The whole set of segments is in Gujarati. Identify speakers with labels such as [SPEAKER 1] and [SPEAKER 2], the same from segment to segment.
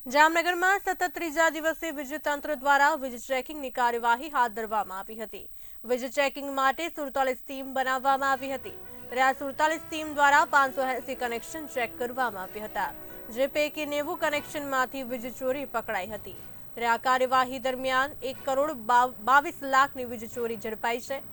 [SPEAKER 1] જામનગરમાં સતત ત્રીજા દિવસે વીજ તંત્ર દ્વારા વીજ ચેકિંગની કાર્યવાહી હાથ ધરવામાં આવી હતી। વીજ ચેકિંગ માટે 47 ટીમ બનાવવામાં આવી હતી। ત્યારે આ 47 ટીમ દ્વારા 580 કનેક્શન ચેક કરવામાં આવ્યા હતા, જે પૈકી 90 કનેક્શનમાંથી વીજ ચોરી પકડાઈ હતી। ત્યારે આ કાર્યવાહી દરમિયાન 1,22 લાખની વીજ ચોરી ઝડપાઈ છે।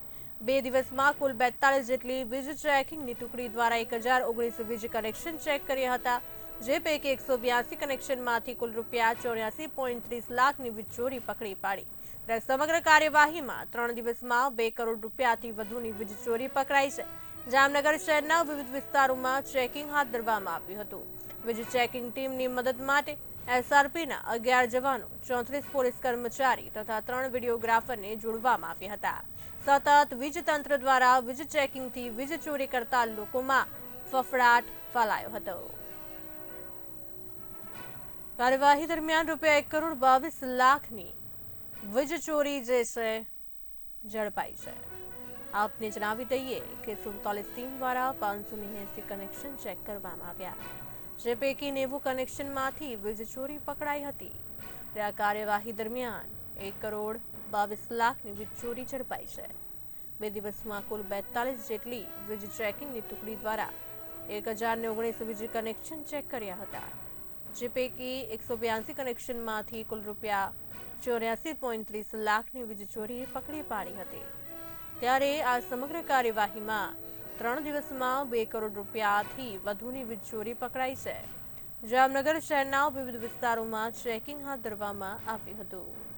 [SPEAKER 1] 2 દિવસમાં કુલ 42 જેટલી વીજ ચેકિંગની ટુકડી દ્વારા 1019 વીજ કનેક્શન ચેક કર્યા હતા, જે પૈકી 182 કનેક્શનમાંથી કુલ ₹84.30 લાખની વીજ ચોરી પકડી પાડી। ત્યારે સમગ્ર કાર્યવાહીમાં 3 દિવસમાં 2 કરોડ રૂપિયાથી વધુની વીજ ચોરી પકડાઈ છે। જામનગર શહેરના વિવિધ વિસ્તારોમાં ચેકિંગ હાથ ધરવામાં આવ્યું હતું। વીજ ચેકિંગ ટીમની મદદ માટે એસઆરપીના 11 જવાનો, 34 પોલીસ કર્મચારી તથા 3 વિડીયોગ્રાફરને જોડવામાં આવ્યા હતા। સતત વીજ તંત્ર દ્વારા વીજ ચેકિંગથી વીજ ચોરી કરતા લોકોમાં ફફડાટ ફેલાયો હતો। કાર્યવાહી દરમિયાન ₹1,22 લાખની વીજ ચોરી જે છે ઝડપાઈ છે। આપને જણાવી દઈએ કે 47 ટીમ દ્વારા 580 કનેક્શન ચેક કરવામાં આવ્યા, જે પૈકી 90 કનેક્શનમાંથી વીજ ચોરી પકડાઈ હતી। આ કાર્યવાહી દરમિયાન 1,22 લાખની વીજ ચોરી ઝડપાઈ છે। 2 દિવસમાં કુલ 42 જેટલી વીજ ચેકિંગની ટુકડી દ્વારા 1019 વીજ કનેક્શન ચેક કર્યા હતા, જે પૈકી 182 કનેક્શનમાંથી કુલ ₹84.30 લાખની વીજ ચોરી પકડી પાડી હતી। ત્યારે આ સમગ્ર કાર્યવાહીમાં 3 દિવસમાં 2 કરોડ રૂપિયાથી વધુની વીજ ચોરી પકડાઈ છે। જામનગર શહેરના વિવિધ વિસ્તારોમાં ચેકિંગ હાથ ધરવામાં આવ્યું હતું।